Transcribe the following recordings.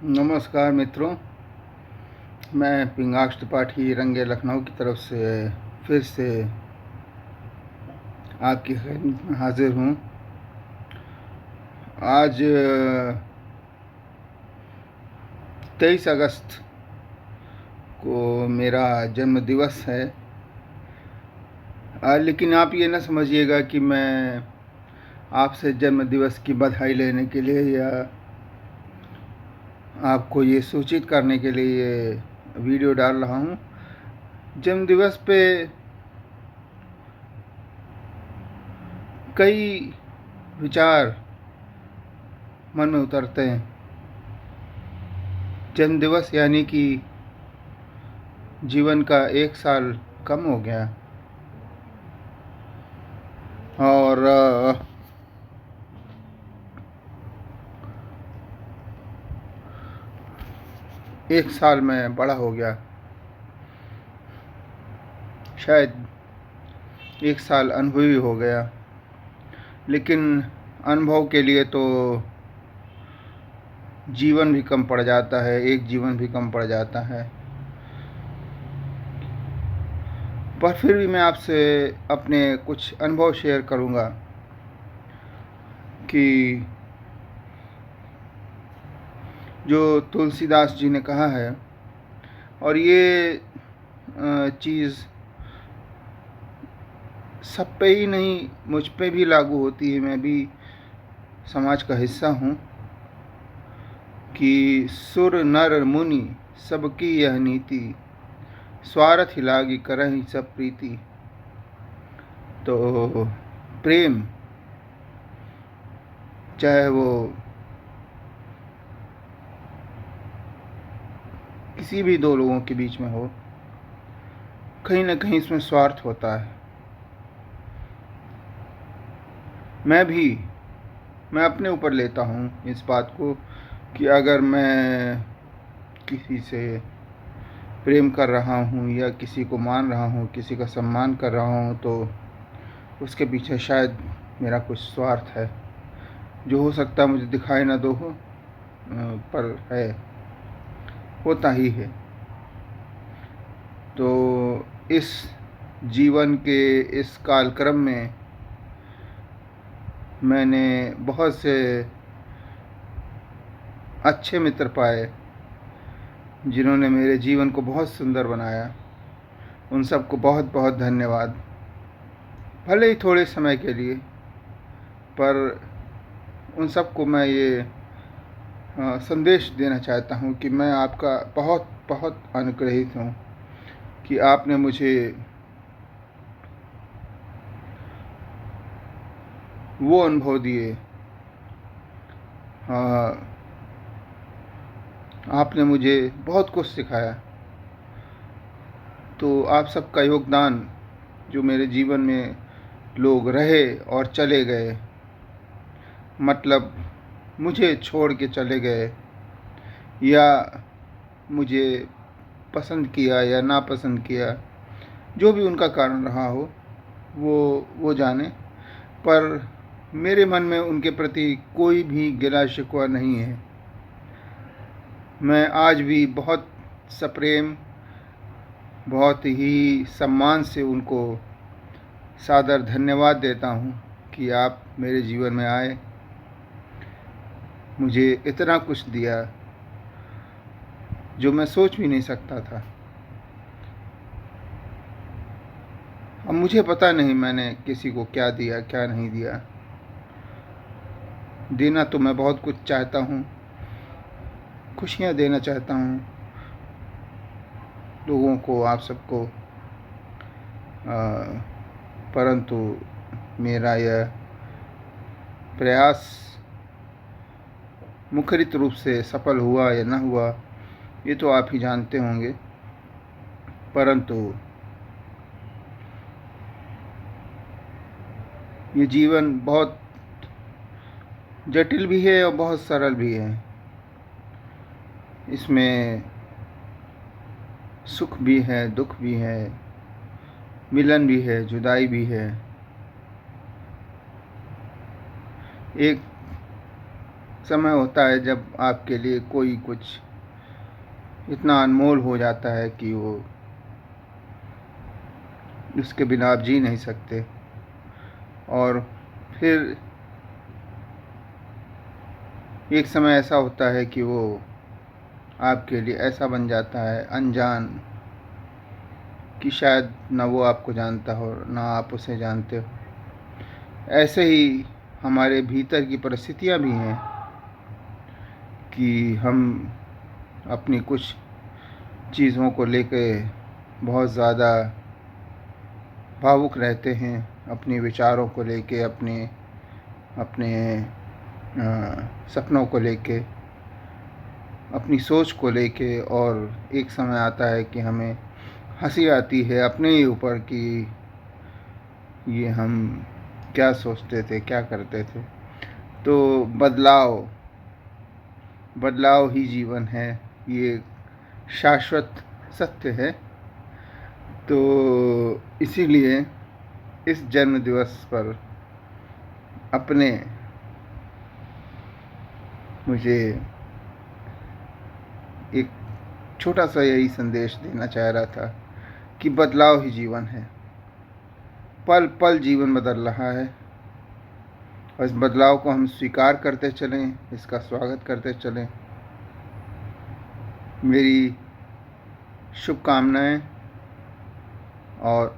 नमस्कार मित्रों, मैं पिंगाक्ष त्रिपाठी रंगे लखनऊ की तरफ से फिर से आपकी खिदमत में हाजिर हूँ। आज 23 अगस्त को मेरा जन्म दिवस है। लेकिन आप ये ना समझिएगा कि मैं आपसे जन्म दिवस की बधाई लेने के लिए या आपको ये सूचित करने के लिए ये वीडियो डाल रहा हूँ। जन्म दिवस पे कई विचार मन में उतरते हैं। जन्म दिवस यानी कि जीवन का 1 साल कम हो गया और 1 साल में बड़ा हो गया। शायद 1 साल अनुभवी हो गया, लेकिन अनुभव के लिए तो जीवन भी कम पड़ जाता है, एक जीवन भी कम पड़ जाता है। पर फिर भी मैं आपसे अपने कुछ अनुभव शेयर करूँगा कि जो तुलसीदास जी ने कहा है, और ये चीज़ सब पे ही नहीं, मुझ पे भी लागू होती है। मैं भी समाज का हिस्सा हूँ कि सुर नर मुनि सबकी यह नीति, स्वार्थ ही लागी करहि सब प्रीति। तो प्रेम, चाहे वो किसी भी दो लोगों के बीच में हो, कहीं ना कहीं इसमें स्वार्थ होता है। मैं अपने ऊपर लेता हूँ इस बात को कि अगर मैं किसी से प्रेम कर रहा हूँ या किसी को मान रहा हूँ, किसी का सम्मान कर रहा हूँ, तो उसके पीछे शायद मेरा कुछ स्वार्थ है, जो हो सकता है मुझे दिखाई ना दो हो, पर है, होता ही है। तो इस जीवन के इस कालक्रम में मैंने बहुत से अच्छे मित्र पाए जिन्होंने मेरे जीवन को बहुत सुंदर बनाया। उन सबको बहुत बहुत धन्यवाद। भले ही थोड़े समय के लिए, पर उन सबको मैं ये संदेश देना चाहता हूँ कि मैं आपका बहुत बहुत अनुग्रहित हूँ कि आपने मुझे वो अनुभव दिए, आपने मुझे बहुत कुछ सिखाया। तो आप सबका योगदान, जो मेरे जीवन में लोग रहे और चले गए, मतलब मुझे छोड़ के चले गए या मुझे पसंद किया या नापसंद किया, जो भी उनका कारण रहा हो वो जाने, पर मेरे मन में उनके प्रति कोई भी गिला शिकवा नहीं है। मैं आज भी बहुत सप्रेम, बहुत ही सम्मान से उनको सादर धन्यवाद देता हूँ कि आप मेरे जीवन में आए, मुझे इतना कुछ दिया जो मैं सोच भी नहीं सकता था। अब मुझे पता नहीं मैंने किसी को क्या दिया, क्या नहीं दिया। देना तो मैं बहुत कुछ चाहता हूँ, खुशियाँ देना चाहता हूँ लोगों को, आप सबको, परंतु मेरा यह प्रयास मुखरित रूप से सफल हुआ या न हुआ, ये तो आप ही जानते होंगे। परंतु ये जीवन बहुत जटिल भी है और बहुत सरल भी है। इसमें सुख भी है, दुख भी है, मिलन भी है, जुदाई भी है। एक समय होता है जब आपके लिए कोई कुछ इतना अनमोल हो जाता है कि वो उसके बिना आप जी नहीं सकते। और फिर एक समय ऐसा होता है कि वो आपके लिए ऐसा बन जाता है अनजान कि शायद ना वो आपको जानता हो ना आप उसे जानते हो। ऐसे ही हमारे भीतर की परिस्थितियाँ भी हैं कि हम अपनी कुछ चीज़ों को लेके बहुत ज़्यादा भावुक रहते हैं, अपने विचारों को लेके, अपने अपने सपनों को लेके, अपनी सोच को लेके। और एक समय आता है कि हमें हंसी आती है अपने ही ऊपर कि ये हम क्या सोचते थे, क्या करते थे। तो बदलाव ही जीवन है, ये शाश्वत सत्य है। तो इसीलिए इस जन्म दिवस पर अपने मुझे एक छोटा सा यही संदेश देना चाह रहा था कि बदलाव ही जीवन है। पल पल जीवन बदल रहा है और इस बदलाव को हम स्वीकार करते चलें, इसका स्वागत करते चलें। मेरी शुभकामनाएं और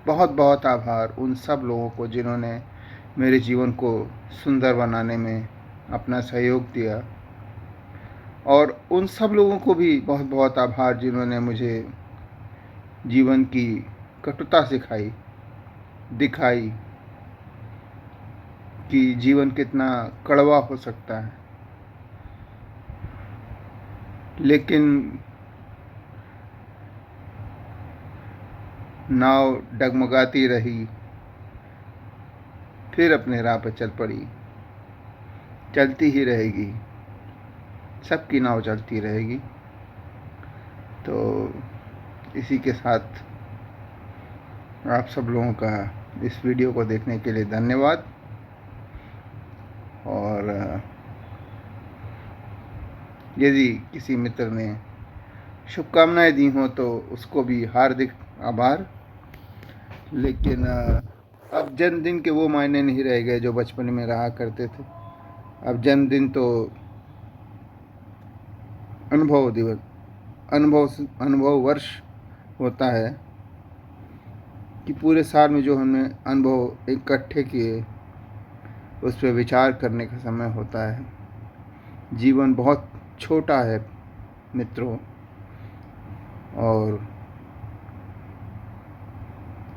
बहुत बहुत आभार उन सब लोगों को जिन्होंने मेरे जीवन को सुंदर बनाने में अपना सहयोग दिया। और उन सब लोगों को भी बहुत बहुत आभार जिन्होंने मुझे जीवन की कटुता दिखाई कि जीवन कितना कड़वा हो सकता है। लेकिन नाव डगमगाती रही, फिर अपने राह पर चल पड़ी। चलती ही रहेगी, सबकी नाव चलती रहेगी। तो इसी के साथ आप सब लोगों का इस वीडियो को देखने के लिए धन्यवाद। और यदि किसी मित्र ने शुभकामनाएं दी हों तो उसको भी हार्दिक आभार। लेकिन अब जन्मदिन के वो मायने नहीं रह गए जो बचपन में रहा करते थे। अब जन्मदिन तो अनुभव वर्ष होता है कि पूरे साल में जो हमने अनुभव इकट्ठे किए उस पर विचार करने का समय होता है। जीवन बहुत छोटा है मित्रों, और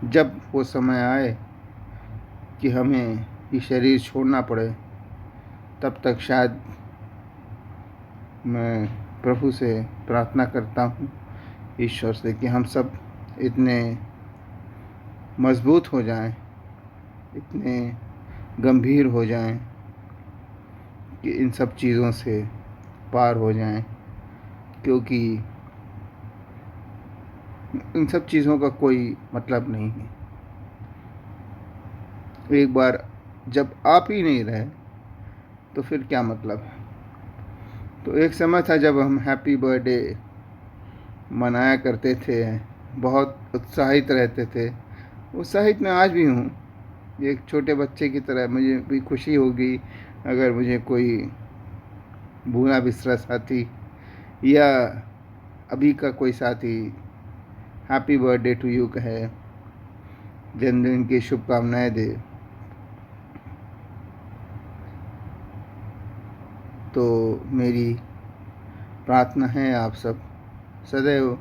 जब वो समय आए कि हमें ये शरीर छोड़ना पड़े, तब तक शायद मैं प्रभु से प्रार्थना करता हूँ, ईश्वर से, कि हम सब इतने मजबूत हो जाएं, इतने गंभीर हो जाएं कि इन सब चीज़ों से पार हो जाएं। क्योंकि इन सब चीज़ों का कोई मतलब नहीं है। एक बार जब आप ही नहीं रहे तो फिर क्या मतलब है। तो एक समय था जब हम हैप्पी बर्थडे मनाया करते थे, बहुत उत्साहित रहते थे। उत्साहित मैं आज भी हूँ, एक छोटे बच्चे की तरह। मुझे भी खुशी होगी अगर मुझे कोई भूला बिसरा साथी या अभी का कोई साथी हैप्पी बर्थडे टू यू कहे, जन्मदिन की शुभकामनाएं दे। तो मेरी प्रार्थना है आप सब सदैव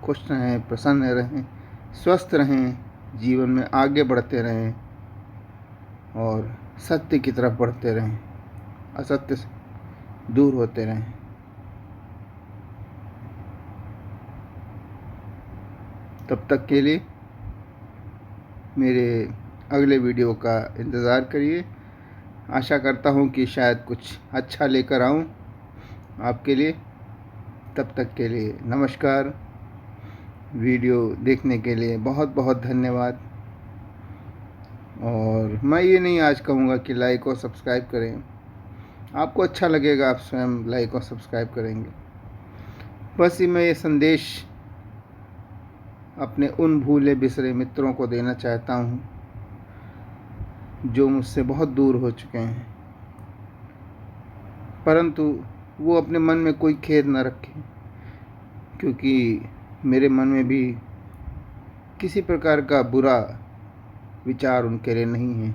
खुश रहें, प्रसन्न रहें, स्वस्थ रहें, जीवन में आगे बढ़ते रहें और सत्य की तरफ बढ़ते रहें, असत्य से दूर होते रहें। तब तक के लिए मेरे अगले वीडियो का इंतज़ार करिए। आशा करता हूँ कि शायद कुछ अच्छा लेकर आऊँ आपके लिए। तब तक के लिए नमस्कार। वीडियो देखने के लिए बहुत बहुत धन्यवाद। और मैं ये नहीं आज कहूँगा कि लाइक और सब्सक्राइब करें, आपको अच्छा लगेगा, आप स्वयं लाइक और सब्सक्राइब करेंगे। बस ही मैं ये संदेश अपने उन भूले बिसरे मित्रों को देना चाहता हूँ जो मुझसे बहुत दूर हो चुके हैं, परंतु वो अपने मन में कोई खेद न रखें, क्योंकि मेरे मन में भी किसी प्रकार का बुरा विचार उनके लिए नहीं है।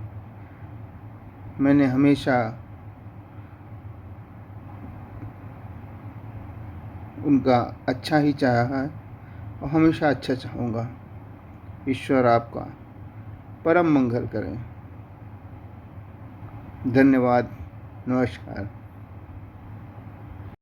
मैंने हमेशा उनका अच्छा ही चाहा है और हमेशा अच्छा चाहूँगा। ईश्वर आपका परम मंगल करें। धन्यवाद। नमस्कार।